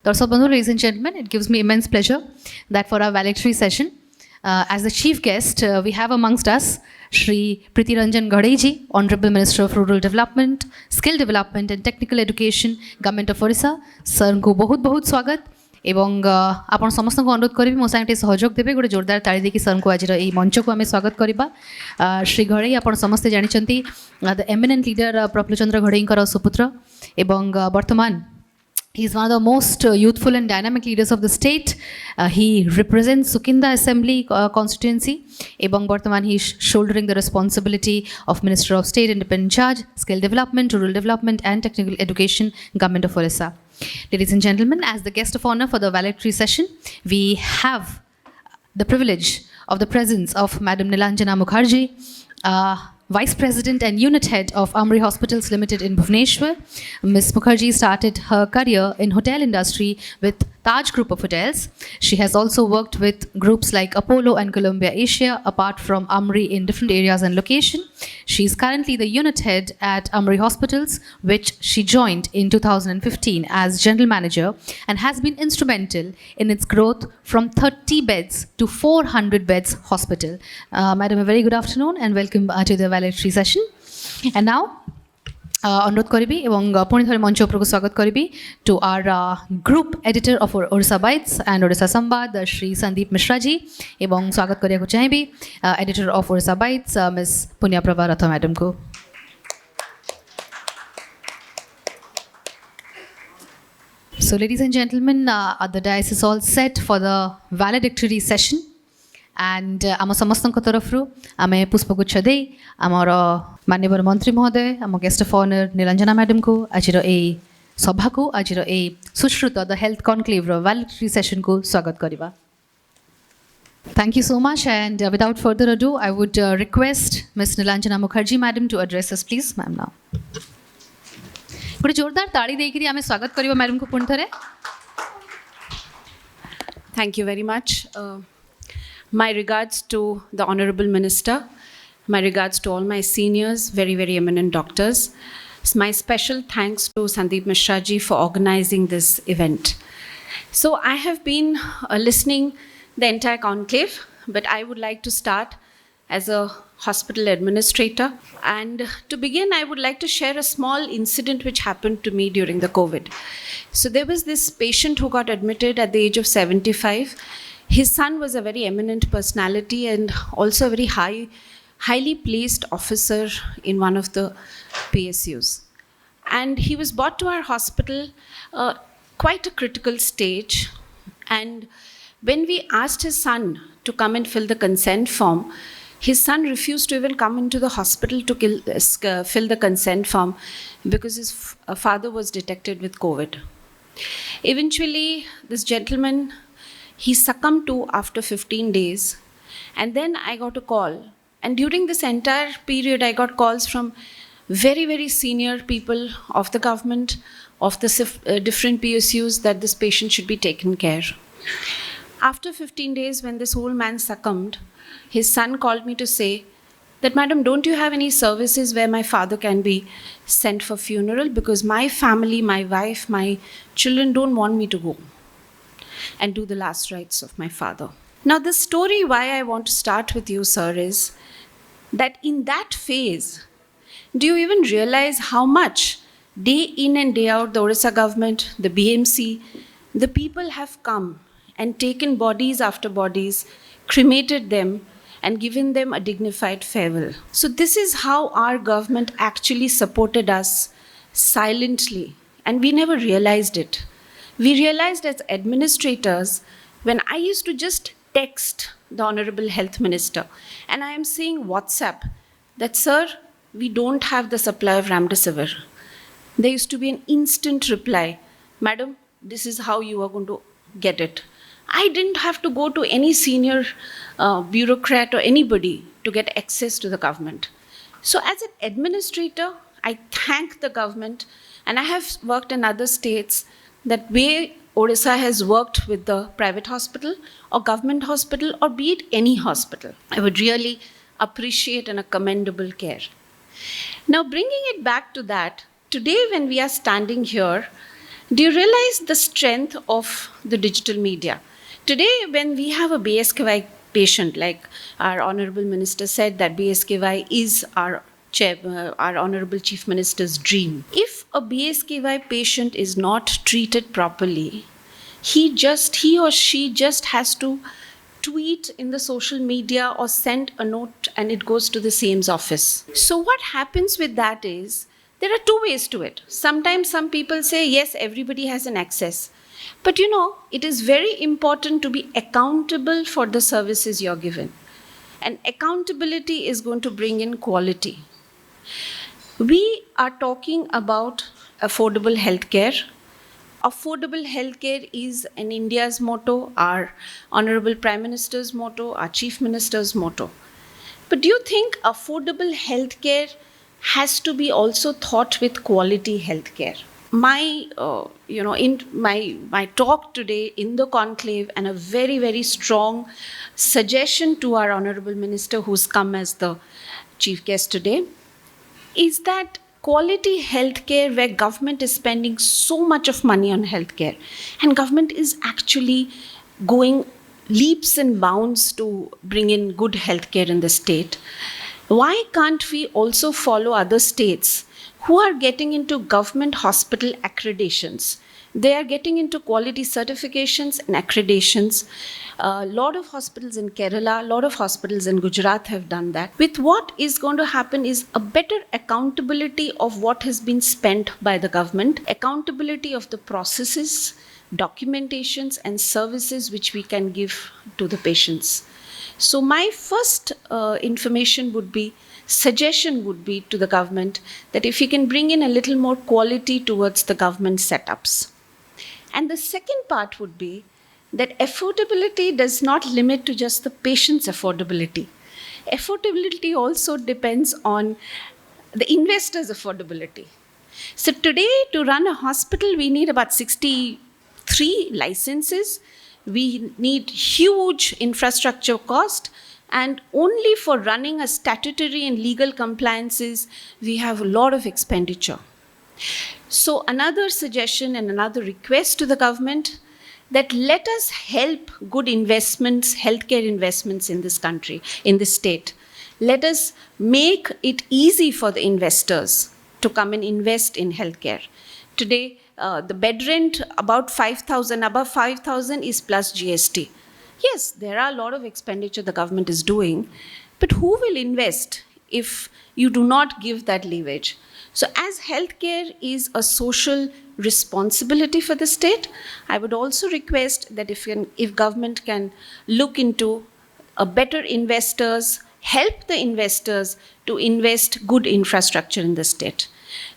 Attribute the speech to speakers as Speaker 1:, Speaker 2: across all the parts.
Speaker 1: Darshan Bandhu, ladies and gentlemen, it gives me immense pleasure that for our valedictory session, as the chief guest, we have amongst us Shri Priti Ranjan Gadeji, Honorable Minister of Rural Development, Skill Development and Technical Education, Government of Odisha. Sir को बहुत बहुत स्वागत এবং ଆପଣ ସମସ୍ତଙ୍କୁ ଅନୁରୋଧ କରିବି ମୋ ସାଙ୍ଗେ ଟିକେ ସହଯୋଗ ଦେବେ ଗୋଟେ ଜୋରଦାର ତାଳି ଦେଇକି ସରଙ୍କୁ ଆଜିର ଏହି ମଞ୍ଚକୁ ଆମେ ସ୍ୱାଗତ କରିବା ଶ୍ରୀ ଘଡ଼େଇ ଆପଣ ସମସ୍ତେ ଜାଣିଛନ୍ତି ଦ ଏମିନେଣ୍ଟ ଲିଡର ପ୍ରଫୁଲ୍ଲ ଚନ୍ଦ୍ର ଘଡ଼େଇଙ୍କର ସୁପୁତ୍ର ଏବଂ ବର୍ତ୍ତମାନ he is one of the most youthful and dynamic leaders of the state. He represents Sukinda Assembly constituency. Ebong Bortaman he is shouldering the responsibility of Minister of State Independent Charge, Skill Development, Rural Development and Technical Education, Government of Odisha. Ladies and gentlemen, as the guest of honor for the valedictory session, we have the privilege of the presence of Madam Nilanjana Mukherjee, Vice President and Unit Head of Amri Hospitals Limited in Bhubaneswar. Ms. Mukherjee started her career in hotel industry with Taj Group of Hotels. She has also worked with groups like Apollo and Columbia Asia, apart from Amri in different areas and location. She is currently the Unit Head at Amri Hospitals, which she joined in 2015 as General Manager and has been instrumental in its growth from 30 beds to 400 beds hospital. Madam, a very good afternoon and welcome to the valedictory session. And now, অনুরোধ করিবি এবং পুଣି ଥରେ ମଞ୍ଚ ଉପରକୁ ସ୍ୱାଗତ କରିବି to our group editor of Odisha Bites and Odisha Sambad, Shri Sandeep Mishra ji এবং ସ୍ୱାଗତ କରିବାକୁ ଚାହିଁବି editor of Odisha Bites, Ms. Punya Prabha Ratha madam को. So ladies and gentlemen, the dais is all set for the valedictory session. And आम समस्त तरफ आम पुष्पगुच्छ दे आमर माननीय मंत्री महोदय आम guest of honour Nilanjana madam को आज सभा को आज Sushrut the health conclave valedictory session को स्वागत करवा. Thank you so much, and without further ado, I would request Ms. Nilanjana Mukherjee madam to address us, please, ma'am. Now गोटे जोरदार ताली देकरी आम स्वागत करवा मैडम को पुणी थरे.
Speaker 2: Thank you very much. My regards to the Honorable Minister, my regards to all my seniors, very, very eminent doctors. My special thanks to Sandeep Mishra ji for organizing this event. So I have been listening the entire conclave, but I would like to start as a hospital administrator. And to begin, I would like to share a small incident which happened to me during the COVID. So there was this patient who got admitted at the age of 75. His son was a very eminent personality and also a very highly placed officer in one of the PSUs. And he was brought to our hospital quite a critical stage. And when we asked his son to come and fill the consent form, his son refused to even come into the hospital to fill the consent form because his father was detected with COVID. Eventually, this gentleman, he succumbed to after 15 days. And then I got a call. And during this entire period, I got calls from very, very senior people of the government, of the different PSUs, that this patient should be taken care. After 15 days, when this old man succumbed, his son called me to say that, Madam, don't you have any services where my father can be sent for funeral? Because my family, my wife, my children don't want me to go and do the last rites of my father. Now, the story why I want to start with you, sir, is that in that phase, do you even realize how much day in and day out the Odisha government, the BMC, the people have come and taken bodies after bodies, cremated them and given them a dignified farewell. So this is how our government actually supported us silently, and we never realized it. We realized as administrators, when I used to just text the Honorable Health Minister, and I am saying WhatsApp, that, sir, we don't have the supply of Remdesivir. There used to be an instant reply, Madam, this is how you are going to get it. I didn't have to go to any senior bureaucrat or anybody to get access to the government. So as an administrator, I thank the government, and I have worked in other states that way Odisha has worked with the private hospital or government hospital or be it any hospital. I would really appreciate and a commendable care. Now bringing it back to that, today when we are standing here, Do you realize the strength of the digital media? Today, when we have a BSKY patient, like our Honorable Minister said that BSKY is our Honorable Chief Minister's dream. If a BSKY patient is not treated properly, he or she just has to tweet in the social media or send a note and it goes to the SAME's office. So what happens with that is, there are two ways to it. Sometimes some people say, yes, everybody has an access. But it is very important to be accountable for the services you're given. And accountability is going to bring in quality. We are talking about affordable healthcare. Affordable healthcare is in India's motto, our Honorable Prime Minister's motto, our Chief Minister's motto. But do you think affordable healthcare has to be also thought with quality healthcare? In my talk today in the conclave, and a very, very strong suggestion to our Honorable Minister who's come as the chief guest today, is that quality healthcare, where government is spending so much of money on healthcare, and government is actually going leaps and bounds to bring in good healthcare in the state, why can't we also follow other states who are getting into government hospital accreditations? They are getting into quality certifications and accreditations. A lot of hospitals in Kerala, a lot of hospitals in Gujarat have done that. With what is going to happen is a better accountability of what has been spent by the government, accountability of the processes, documentations and services which we can give to the patients. So my first suggestion would be to the government that if you can bring in a little more quality towards the government setups. And the second part would be that affordability does not limit to just the patient's affordability. Affordability also depends on the investor's affordability. So today, to run a hospital, we need about 63 licenses. We need huge infrastructure cost, and only for running a statutory and legal compliances, we have a lot of expenditure. So another suggestion and another request to the government, that let us help good investments, healthcare investments in this country, in this state. Let us make it easy for the investors to come and invest in healthcare. Today, the bed rent above 5,000 is plus GST. Yes, there are a lot of expenditure the government is doing, but who will invest if you do not give that leverage? So as healthcare is a social responsibility for the state, I would also request that if government can look into a better investors, help the investors to invest good infrastructure in the state.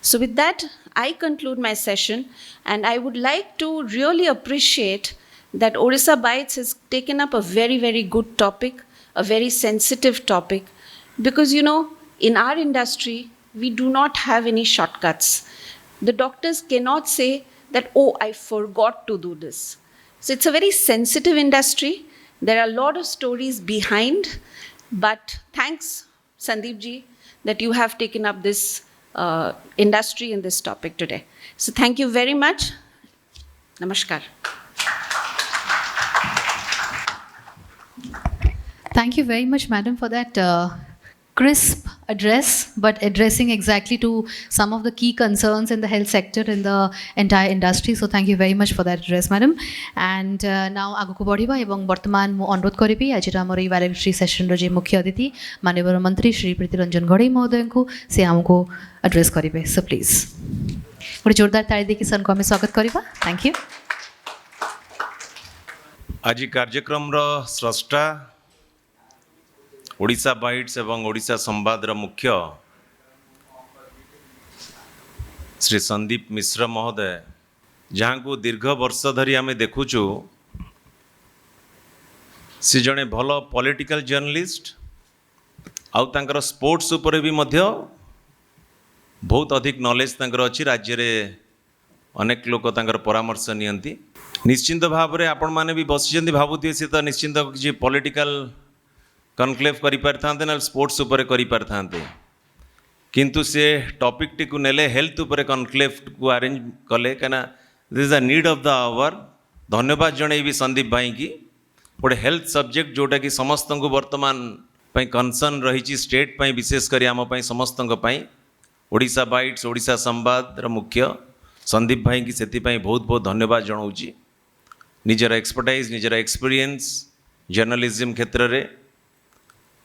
Speaker 2: So with that, I conclude my session, and I would like to really appreciate that Odisha Bites has taken up a very, very good topic, a very sensitive topic, because in our industry, we do not have any shortcuts. The doctors cannot say that, oh, I forgot to do this. So it's a very sensitive industry. There are a lot of stories behind, but thanks, Sandeep ji, that you have taken up this industry and this topic today. So thank you very much. Namaskar.
Speaker 1: Thank you very much, madam, for that crisp address, but addressing exactly to some of the key concerns in the health sector in the entire industry. So thank you very much for that address, madam. And now aguku badiba ebong bartaman mu anurod karibi ajira amar ei valedictory session ro je mukhya athithi माननीय मंत्री श्री प्रीति रंजन घड़ई महोदय को से हमको address करिवे. So please गोटे जोरदार ताली देकी सर को हमें स्वागत करिबा. Thank you.
Speaker 3: आज कार्यक्रम रो स्रष्टा ओडिशा बाइट्स एवं ओडिशा संवाद मुख्य श्री संदीप मिश्र महोदय, जहाँ को दीर्घ वर्ष धरी आम देखुचु सी जड़े भल पॉलिटिकल जर्नलिस्ट आउर स्पोर्ट्स उपर भी मध्य बहुत अधिक नॉलेज अच्छी. राज्य रे अनेक लोक परामर्श नियंती. निश्चिंत भाव में आपण मैंने भी बसी भावुए सी तो निश्चिंत किसी पॉलिटिकल कनक्लेव करें ना स्पोर्ट्स उपर करें, किंतु से टॉपिक टी को नेले हेल्थ उपर कनक्लेव को अरेंज कले कहीं this is the need of the hour धन्यवाद जनइबी संदीप भाई की गोटे हेल्थ सब्जेक्ट जोटा कि समस्त को वर्तमान कनसर्न रही स्टेट पाई विशेषकर आम समस्त ओडिशा बाइट्स ओडिशा संवाद मुख्य संदीप भाई की से बहुत बहुत धन्यवाद जनाऊँ निजर एक्सपर्टाइज निजर एक्सपीरियंस जर्नलिज्म क्षेत्र में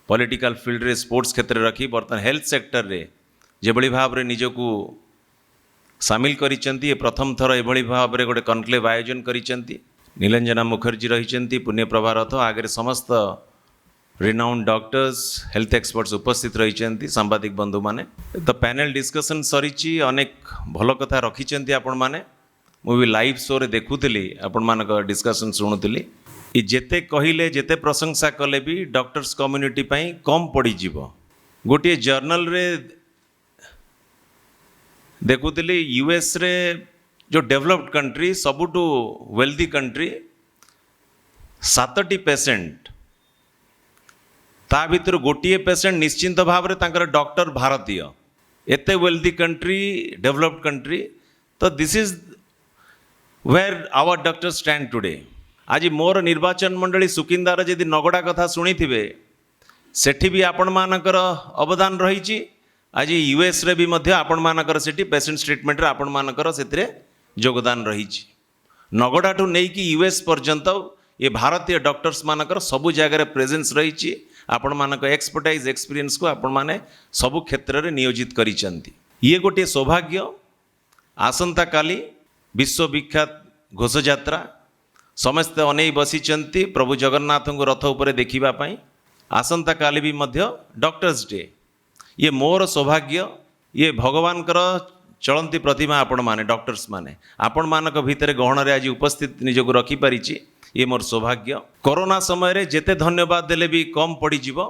Speaker 3: पॉलिटिकल फील्ड रे स्पोर्ट्स क्षेत्र में रखी बर्तमान हेल्थ सेक्टर रे जेभली भाव रे निजको सामिल करिसेंती प्रथम थर एभली भाव रे गोटे कनक्लेव आयोजन करिसेंती नीलंजना मुखर्जी रही पुण्य प्रभारथ आगे समस्त रिनाउंड डॉक्टर्स हेल्थ एक्सपर्ट्स उपस्थित रही सांबादिक बंधु माने तो पैनल डिस्कशन सरी अनेक भल कथा रखिंट आपण मैंने मुझे लाइव शो रे देखुली आपण मानक डिस्कशन शुणुली जेते कहले जेते प्रशंसा कले भी डॉक्टर्स कम्युनिटी पाई कम पड़ीज गोटे जर्नल रे देखुली यूएस रे जो डेवलप्ड कंट्री सबुठू वेल्दी कंट्री 7% ता भीतर गोटे पेसेंट निश्चिंत भाव में डॉक्टर भारतीय एते वेल्दी कंट्री डेवलप्ड कंट्री तो this is where our doctor stand today आज मोर निर्वाचन मंडली सुकिंदार जदि नगड़ा कथा शुणी थे सेठी भी आपण मानकर अवदान रही आज यूएस रे भी मध्य आपण मानकर सेठी पेसेंट ट्रीटमेंट रे आपण मानकर सेतिरे योगदान रही नगड़ा ठू नहीं कि यूएस पर्यंत ये भारतीय डॉक्टर्स मानकर सबु जगह प्रेजेंस रही आपण मानक एक्सपर्टाइज एक्सपीरियंस को आपण माने सबु क्षेत्र रे नियोजित करिसेंती ये गोटे सौभाग्य आसंता काली विश्वविख्यात घोषयात्रा समस्ते अनै बसिचंती प्रभु जगन्नाथ को रथ उपरे देखिबा पई आसंता काली भी मध्य डॉक्टर्स डे ये मोर सौभाग्य ये भगवान कर चलंती प्रतिमा आपण माने डॉक्टर्स माने आपण मानक भितर गहन रे आज उपस्थित निजको रखी पारिछि ये मोर सौभाग्य कोरोना समय रे जेते धन्यवाद देले भी कम पड़ी जीवो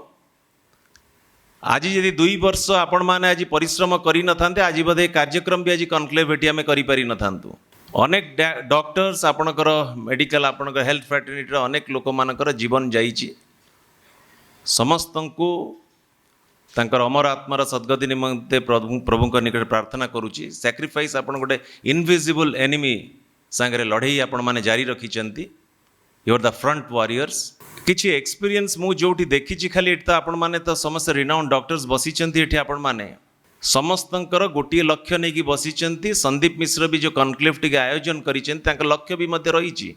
Speaker 3: आज यदि 2 वर्ष आपण माने आज परिश्रम करी न थांते आज बधे कार्यक्रम भी आज कॉन्क्लेव भेटी आमे करी पारि न थांतु अनेक डॉक्टर्स आपणकर मेडिकल आपणकर हेल्थ फ्रेटर्निटी अनेक लोक मानकर जीवन जाइछि समस्त को तांकर अमर आत्मार सद्गति निमंते प्रभु निकट प्रार्थना करुच्ची सैक्रिफाइस आपण गोटे इनविजिबल एनिमी सांगरे लड़ई आपण माने जारी रखिचंती you are the front warriors किछि एक्सपीरियंस मु जोठी देखिछि खाली एट आपण माने तो समस्त रिनाउंड डॉक्टर्स बसिचंती एठी आपण माने समस्तंकर गोटे लक्ष्य नहीं कि बसिचंती संदीप मिश्र भी जो कॉन्क्लेव टिके आयोजन करिसेंती तांकर लक्ष्य भी मध्य रही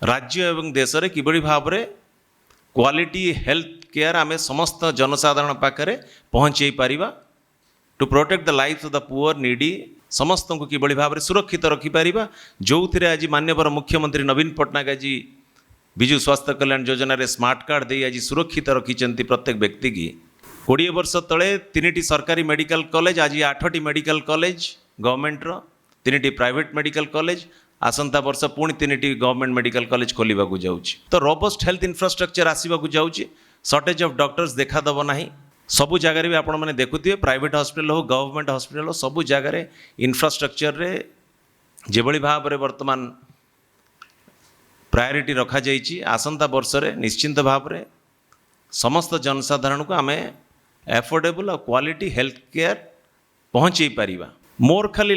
Speaker 3: राज्य एवं देश रे किबड़ी भाव रे क्वालिटी हेल्थ केयर आमे समस्त जनसाधारण पाखरे पहुँचे पारिबा to protect the life of the poor needy समस्त को किबड़ी भाव में सुरक्षित रखिपार जो थे आज माननीय मुख्यमंत्री नवीन पट्टनायक आज विजु स्वास्थ्य कल्याण योजना रे स्मार्ट कार्ड दे आज सुरक्षित रखिंट प्रत्येक व्यक्ति की 20 वर्ष तले 3टी सरकारी मेडिकल कॉलेज आज 8टी मेडिकल कॉलेज गवर्नमेंट रो 3टी प्राइवेट मेडिकल कॉलेज आसंता वर्ष पुणी 3टी गवर्नमेंट मेडिकल कॉलेज खोलिबा को जाउची तो रोबस्ट हेल्थ इंफ्रास्ट्रक्चर आसीबा को जाउची शॉर्टेज ऑफ डॉक्टर्स देखा दब नाही सबु जगह भी आपण मैंने देखुए प्राइवेट हॉस्पिटल हो गवर्नमेंट हॉस्पिटल हो सबु जगह इंफ्रास्ट्रक्चर रे जेभली भाव में वर्तमान प्रायोरिटी रखा जाइछि आसंता वर्ष रे निश्चिंत भाव में समस्त जनसाधारण को आमे एफोर्डेबल और क्वालिटी हेल्थ केयर पहुँचे पारिबा मोर खाली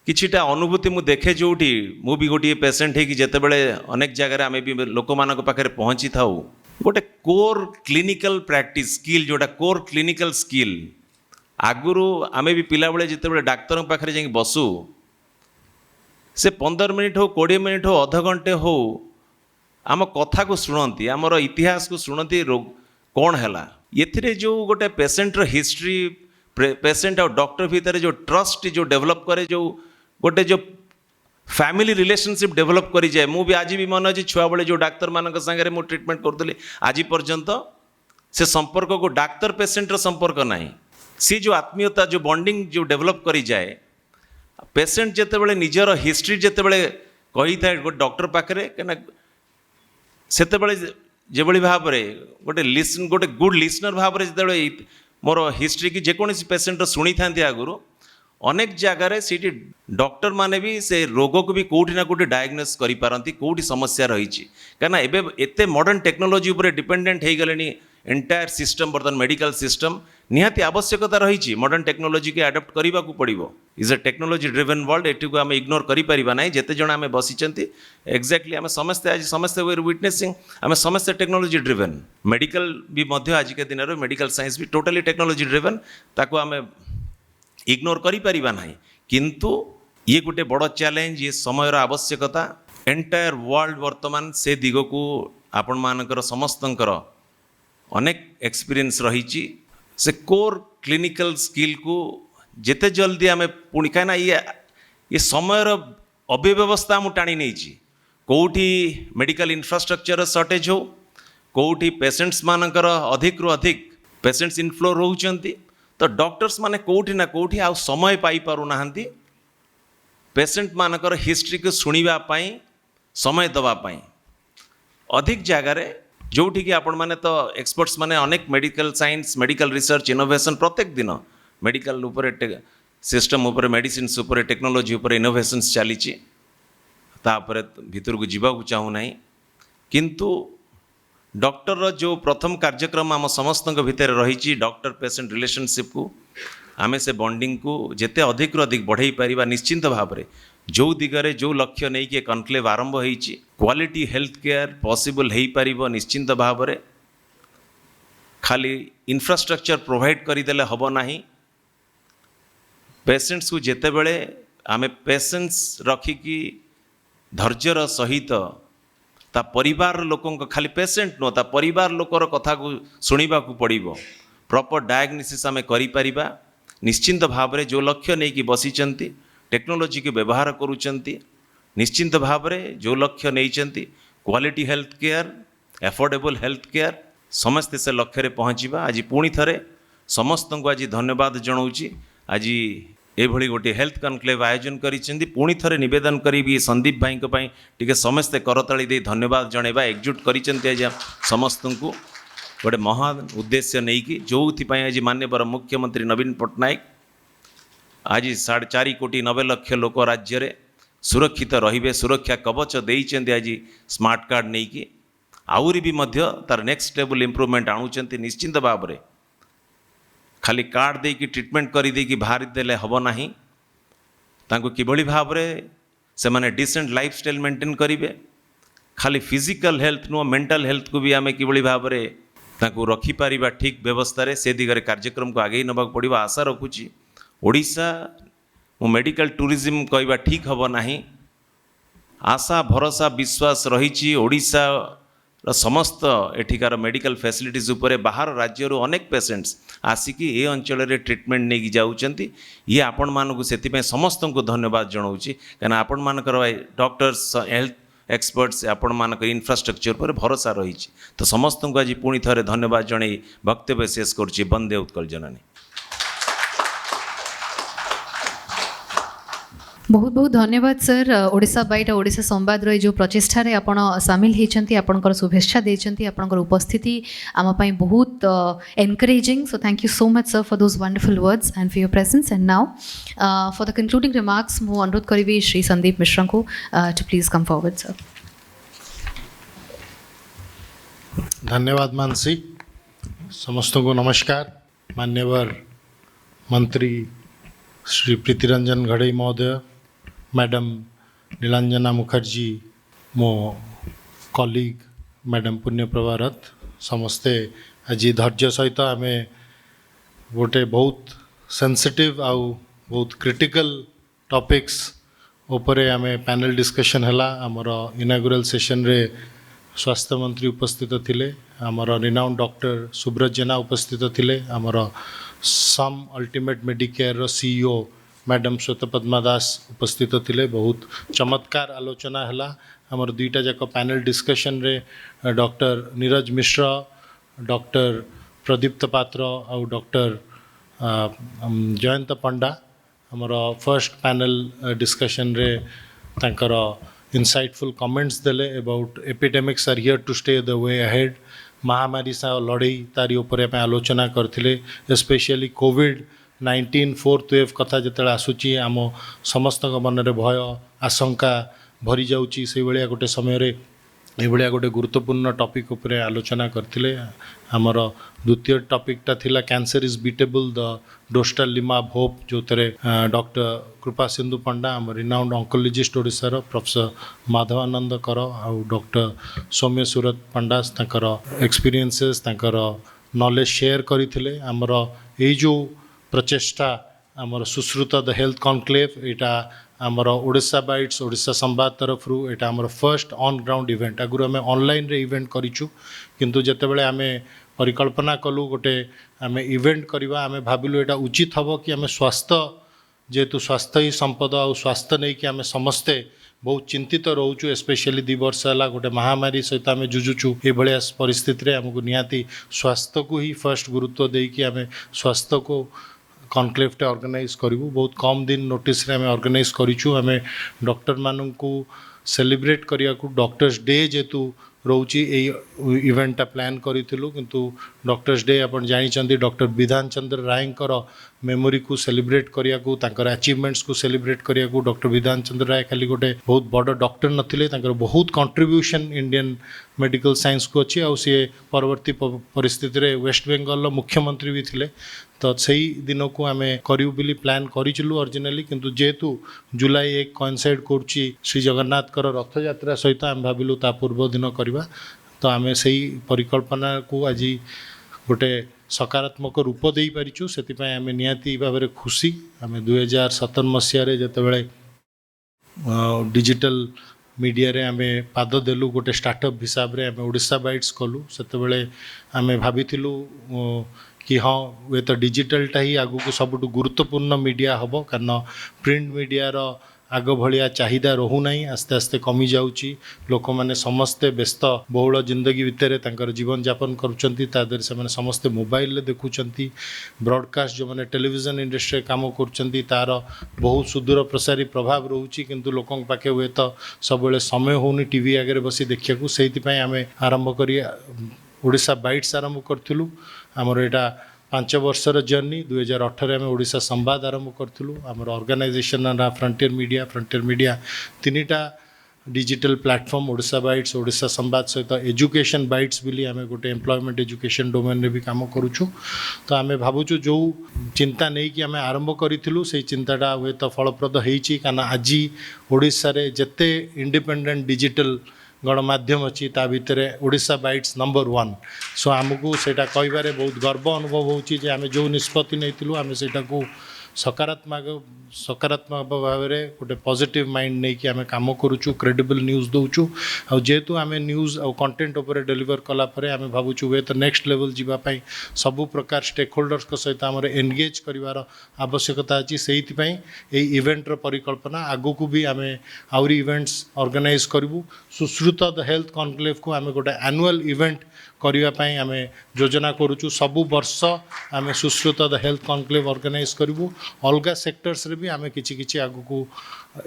Speaker 3: किछिटा अनुभूति मु देखे जोठी मु भी गोटे पेसेंट है कि जेते बेले अनेक जगह आमे भी लोक मानक पाखरे पहुँची थाउ गोटे कोर क्लिनिकल प्रैक्टिस स्किल जोटा कोर क्लिनिकल स्किल आगुरु आमे भी पिला बेले जेते बेले डाक्तर पाखरे जाई बसु से 15 मिनिट हो 20 मिनिट हो अध घंटे हो आम कथा को शुणती आमर इतिहास को शुणती रोग कौन है ये जो गोटे पेसेंटर हिस्ट्री पेसेंट और डॉक्टर भितर जो ट्रस्ट जो डेवलप करे जो गोटे जो फैमिली रिलेशनशिप डेवलप करी जाए मु भी आज भी मन अच्छे छुआ बेले जो डाक्तर मान सागर मु ट्रीटमेंट करूँ आज पर्यंत से संपर्क को डाक्तर पेसेंटर संपर्क ना सी जो आत्मीयता जो बॉन्डिंग जो डेवलप करी जाए पेसेंट जिते बड़े निजर हिस्ट्री जिते बड़े कही था गोटे डॉक्टर पाखे कहीं सेते बड़े जेभली भाव में गोटे गुड लिसनर भाव में जिते मोर हिस्ट्री की जेकोसी पेसेंट शुणी था आगुरी अनेक जगार से डॉक्टर माने भी से रोग को भी कोठी ना कोठी डायग्नोस करि पारंती कोठी समस्या रही कहीं एबे एते मॉडर्न टेक्नोलॉजी उपर डिपेंडेंट हो गले एंटायर सिस्टम बर्तमान मेडिकल सिस्टम निहाती आवश्यकता रही मॉडर्न टेक्नोलॉजी के अडॉप्ट करने को पड़ो is a technology driven world eighty को आम इग्नोर करें ना जिते जन आम बसी एक्जाक्टली आम समस्ते आज समस्ते वे विटनेसिंग आम समस्ते टेक्नोलॉजी ड्रिवन मेडिकल भी आज के दिन मेडिकल साइंस भी टोटली टेक्नोलॉजी ड्रिवन ताको आम इग्नोर करें ना किंतु ये गोटे बड़ चैलेंज ये समय आवश्यकता एंटायर वर्ल्ड वर्तमान से दिग को आपण मानकर समस्तंकर अनेक एक्सपीरियंस रही से कोर क्लिनिकल स्किल को जिते जल्दी आम पुणी कहीं ये समय अव्यवस्था आम टाणी नहीं कौटी मेडिकल इंफ्रास्ट्रक्चर सर्टेज हो कौटी पेशेंट्स मानकर अधिक रु अधिक पेशेंट्स इनफ्लो रोचंती तो डॉक्टर्स माने कौटी ना कौटी आ समय पाई पारु नाहंती पेशेंट मानकर हिस्ट्री को सुनिबा पाई समय दवा पाई अधिक जगार जोठी कि आपण माने तो एक्सपर्ट्स माने अनेक medical science medical research innovation प्रत्येक दिन मेडिकल उपरे सिस्टम उपरे मेडिसिन उपरे टेक्नोलॉजी उपरे इनोवेशंस चली तापर भीतर को जीवा को चाहू नहीं किंतु डॉक्टर जो प्रथम कार्यक्रम आम समस्त भितर रही डॉक्टर पेशेंट रिलेशनशिप को आम से बॉन्डिंग को जिते अधिक रु अधिक बढ़ई पारिबा निश्चिंत भाव में जो दिगरे जो लक्ष्य नहीं कि कॉन्क्लेव आरंभ होईची क्वालिटी हेल्थ केयर पॉसिबल हो पारिबो निश्चिंत भाव में खाली इंफ्रास्ट्रक्चर प्रोवाइड करदेले हब नहीं पेशेंट्स को जेते बेले आम पेशेंस रखिकी धैर्यर सहित ता परिवार लोकों खाली पेशेंट नो ता परिवार लोकर कथा को शुणा को पड़ो प्रॉपर डायग्नोसिस आम करिपरिबा निश्चिंत भाव में जो लक्ष्य नहीं कि बसीचंती टेक्नोलॉजी के व्यवहार करुचंती निश्चिंत भाव में जो लक्ष्य नहीं quality health care affordable health care समस्ते से लक्ष्य रे पहुँचवा आज पुणी थे समस्त को आज धन्यवाद जनाऊँगी आज एभली गोटे हेल्थ कॉन्क्लेव आयोजन करिसेंती पुणी थे निवेदन करी संदीप भाई टी समस्ते करताली दे धन्यवाद जनइबा एकजुट करिसेंती आज समस्त को गोटे महान उद्देश्य नहीं कि जो आज माननीय मुख्यमंत्री नवीन पट्टनायक आज 4.5 कोटी 90 लाख लोक राज्य रे सुरक्षित रहिबे सुरक्षा कवच देइचंती आज स्मार्ट कार्ड नहीं कि आउरी भी मध्य तार नेक्स्ट लेवल इम्प्रूवमेंट आणुचंती निश्चिंत भाव में खाली कार्ड दे कि ट्रीटमेंट कर दे कि बाहर देले हब नाही तांको किभली भाव में से माने डिसेंट लाइफस्टाइल मेंटेन करिवे खाली फिजिकल हेल्थ नु मेंटल हेल्थ को भी आमे किभली भाव में तांको रखी पारिबा ठीक व्यवस्था रे से दिगरे कार्यक्रम को आगे नबाक पड़ो आशा रखुची ओडिशा मो मेडिकल टूरिज्म कहवा ठीक हब नाही आशा भरोसा विश्वास रही ओडिशा समस्त एठिकार मेडिकल फैसिलिटीज उपरे बाहर राज्य अनेक पेशेंट्स आसिकी ए अंचल रे ट्रीटमेंट नहीं जाउचंती ये आपण मानकु सेति समस्त को धन्यवाद जनाऊँगी कहीं आपण मानकर डॉक्टर्स हेल्थ एक्सपर्ट्स आपण मानक इंफ्रास्ट्रक्चर पर भरोसा रही तो समस्त को आज पुणी थे धन्यवाद जन वक्तव्य शेष करुच्ची वंदे उत्कल जननी।
Speaker 1: बहुत बहुत धन्यवाद सर ओडिशा बाइट ओडिशा संवाद रो जो प्रचेष्टा रे आपण सामिल होती आपणकर शुभेच्छा देछंती आपणकर उपस्थिति आम पई बहुत encouraging so thank you so much sir for those wonderful words and for your presence and now for the concluding remarks मु अनुरोध करिबी श्री संदीप मिश्रा को to please come forward sir.
Speaker 4: धन्यवाद मानसी समस्त को नमस्कार मान्यवर मंत्री श्री प्रीतिरंजन घड़ई महोदय मैडम नीलांजना मुखर्जी मो कॉलीग मैडम पुण्यप्रभा रथ समस्ते आज धैर्य सहित आम गोटे बहुत सेंसिटिव आउ बहुत क्रिटिकल टॉपिक्स उपरे आम पैनल डिस्कशन है आमर इनागुरल सेशन रे स्वास्थ्य मंत्री उपस्थित थिले आमर रिनाउंड डॉक्टर सुब्रत जेना उपस्थित थिले आमर सम अल्टीमेट मेडिकेयर सीईओ मैडम श्वेतपद्मा दास उपस्थित थिले बहुत चमत्कार आलोचना है आमर दुईटा जाक पैनल डिस्कशन रे डॉक्टर नीरज मिश्र डॉक्टर प्रदीप्त पात्र और डॉक्टर जयंत पंडा आमर फर्स्ट पैनल डिस्कशन रे तांकर इनसाइटफुल कमेंट्स देले about epidemics are here to stay the way ahead महामारी सा लड़ई तारी उपर आलोचना करथिले specially Covid COVID-19 fourth wave कथा जिते आसूची आम समस्त मन में भय आशंका भरी जाऊँगी से भाया गोटे समय ये गोटे गुरुत्वपूर्ण टॉपिक उपरे आलोचना करथिले। आमर द्वितीय टॉपिकटा थिला कैंसर इज बीटेबल द डोस्टल लिमा ऑफ होप जो डॉक्टर कृपा सिंधु पंडा आम रिनाउंड ऑन्कोलॉजिस्ट ओडिशार प्रोफेसर माधवानंद कर आउ डॉक्टर सौम्य सूरत पंडा तांकर एक्सपीरियंसेस तांकर नॉलेज शेयर करथिले। आमर ए जो प्रचेष्टा आमर सुश्रुता द हेल्थ कॉन्क्लेव एटा आमर ओडिशा बाइट्स ओडिशा संवाद तरफ एटा आमर फर्स्ट ऑन ग्राउंड इवेंट आगुरी आम ऑनलाइन रे इवेंट करिछु किंतु जेतेबेले आमे परिकल्पना कलु गोटे आमे इवेंट करवा आमे भाबिलु एटा उचित हबो कि आमे स्वास्थ्य जेहेतु स्वास्थ्य ही संपद आ स्वास्थ्य नहीं कि आमे समस्ते बहुत चिंतित रोचु स्पेशली 2 वर्ष है गोटे महामारी सहित आम जुझुचु ये परिस्थिति आमको निहाती स्वास्थ्य को ही फर्स्ट गुरुत्व देकी आम स्वास्थ्य को कॉन्क्लेव ऑर्गेनाइज करूँ। बहुत कम दिन नोटिस आम ऑर्गेनाइज करूँ। आम डॉक्टर मानू सेलिब्रेट करने को डॉक्टर्स डे जेतु रोची इवेंटा प्लान करूँ किंतु डॉक्टर्स डे आप जानी डॉक्टर विधान चंद्र राय मेमोरी को सेलिब्रेट करने को अचीवमेंट्स को सेलिब्रेट करने को डॉक्टर विधान चंद्र राय खाली गोटे बहुत बड़ डॉक्टर नथिले बहुत कंट्रीब्यूशन इंडियन मेडिकल साइंस को अच्छी आउ सी परवर्ती परिस्थिति रे वेस्ट बेंगल मुख्यमंत्री भी थिले तो सही दिन को आम करूँ बोली प्लान करूँ ओरिजिनाली किंतु जेहेतु जुलाई 1 कोइंसाइड करुच्ची श्री जगन्नाथ रथ यात्रा सहित आम भाविलु ता पूर्व दिन करवा तो आम सही परिकल्पना को आज गोटे सकारात्मक रूप दे पारिछु से आम निहाती भाव खुशी आम 2017 मसीह जितेबाला डिजिटल मीडिया रे आमे पाद देलु गोटे स्टार्टअप हिसाब रे आमे ओडिशा बाइट्स कलु सेतेबेले आमे भाबिथिलु कि हाँ वे तो डिजिटलटा ही आगु को सबुठ गुरुत्वपूर्ण मीडिया हम कारण प्रिंट मीडिया रो आग भाया चाहिदा रोना आस्ते आस्ते कमी जाऊँगी लोक मैंने समस्ते व्यस्त बहुल जिंदगी भितर जीवन यापन कर समस्ते मोबाइल देखुंट ब्रॉडकास्ट जो मैंने टेलीविजन इंडस्ट्री काम कर बहुत सुदूर प्रसारी प्रभाव रोचे किंतु लोक पाखे हुए तो सब समय होनी टीवी आगे बसी देखा से आम आरंभ कर ओडिशा बाइट्स आरंभ करूँ। आमर यहाँ 5 वर्षर जर्नी 2018 आम ओडिशा संवाद आरंभ करूँ। आमर ऑर्गेनाइजेशन ना फ्रंटियर मीडिया 3टा digital platform Odisha bytes Odisha Samvad सहित एजुकेशन बाइट्स बोली आम गोटे एम्प्लॉयमेंट एजुकेशन डोमेन रे भी काम करूँ। तो आम भावुँ जो चिंता नहीं कि आम आरंभ करूँ से चिंताटा हुए तो फलप्रद होती कारण आज ओडिशा रे जते इंडिपेंडेंट डिजिटल गणमाध्यम अच्छी ता भितर ओडिशा बाइट्स नंबर 1 सो आमको सेटा कहबारे बहुत गर्व अनुभव होची जे आमे जो निष्पत्ति नैथिलु आमे सेटा को सकारात्मक भाव में गोटे पॉजिटिव माइंड नहीं कि आम कम करूँ क्रेडिबल न्यूज़ दौचु आ जेहेतु आम न्यूज़ आ कंटेंट उपर डेलीवर कलापर आम भावुँ वे तो नेक्स्ट लेवल जीवाई सबु प्रकार स्टेक होल्डर्स सहित आम एनगेज कर आवश्यकता अच्छी से इवेंटर परिकल्पना आगु को भी आम आउरी इवेंट्स ऑर्गेनाइज करूँ। सुश्रुता द हेल्थ कॉन्क्लेव को आम गोटे एनुअल इवेंट करने आम योजना करुचु सबु वर्ष आम Sushruta the health conclave organize करूँ अलग सेक्टर्स रे भी आम कि आगु को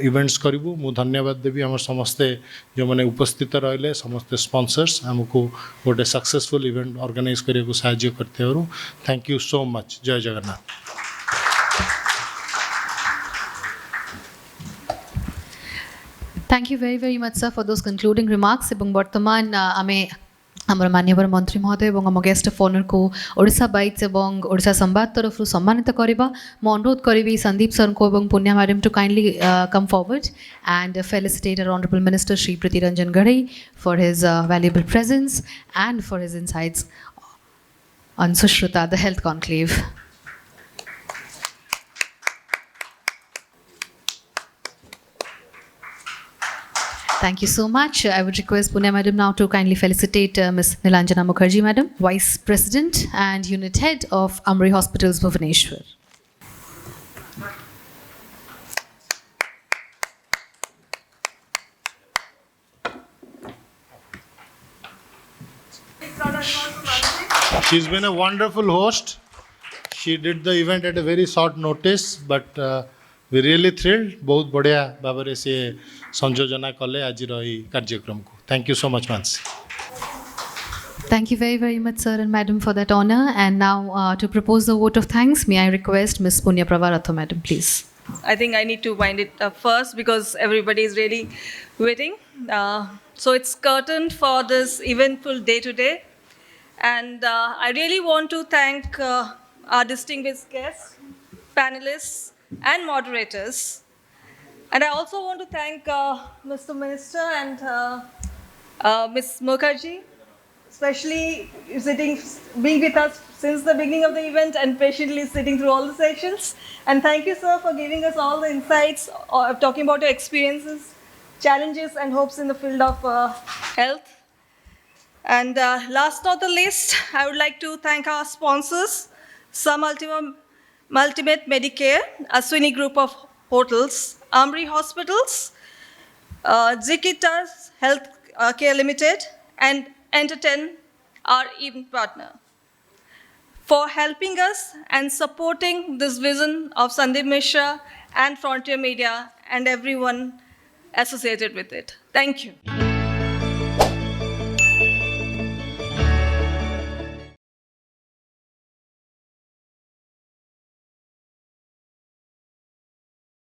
Speaker 4: इवेंट्स करूँ। मु धन्यवाद देवी आम समस्ते जो मैंने उपस्थित रहे समस्ते स्पॉन्सर्स आमको गोटे सक्सेसफुल इवेंट ऑर्गेनाइज करने को साहाय्य करते थैंक यू सो मच। जय Jagannath.
Speaker 1: Thank you very much sir for those concluding remarks এবং বর্তমান আমি আমার মাননীয় মন্ত্রী মহোদয় এবং আমার গেস্ট অফ অনর को ओडिशा बाइट्स এবং ओडिशा संवाद तरफ सम्मानित करवा मु अनुरोध करी संदीप सर को এবং Punya madam to kindly come forward and felicitate our honourable minister Shri Priti Ranjan गढ़ई for his valuable presence and for his insights on Sushruta the health conclave. Thank you so much. I would request Punya Madam now to kindly felicitate Ms. Nilanjana Mukherjee Madam, Vice President and Unit Head of Amri Hospitals, Bhubaneswar.
Speaker 4: She's been a wonderful host. She did the event at a very short notice, but we really thrilled. बहुत बढ़िया भाव में से संयोजना कले आज कार्यक्रम को। Thank you so much Mansi.
Speaker 1: Thank you very, very much, sir and madam, for that honor. And now, to propose the vote of thanks, may I request Ms. Punya Pravaratho, madam, please.
Speaker 5: I think I need to wind it up first because everybody is really waiting. So it's curtained for this eventful day today. And I really want to thank our distinguished guests, panelists, and moderators. And I also want to thank Mr. Minister and Ms. Mukherjee, especially being with us since the beginning of the event and patiently sitting through all the sessions. And thank you, sir, for giving us all the insights, talking about your experiences, challenges, and hopes in the field of health. And last not the least, I would like to thank our sponsors, Some Ultimate Medicare, Aswini Group of Hotels, Amri Hospitals, Zikitas Health Care Limited, and Entertain, our event partner, for helping us and supporting this vision of Sandeep Mishra and Frontier Media and everyone associated with it. Thank you.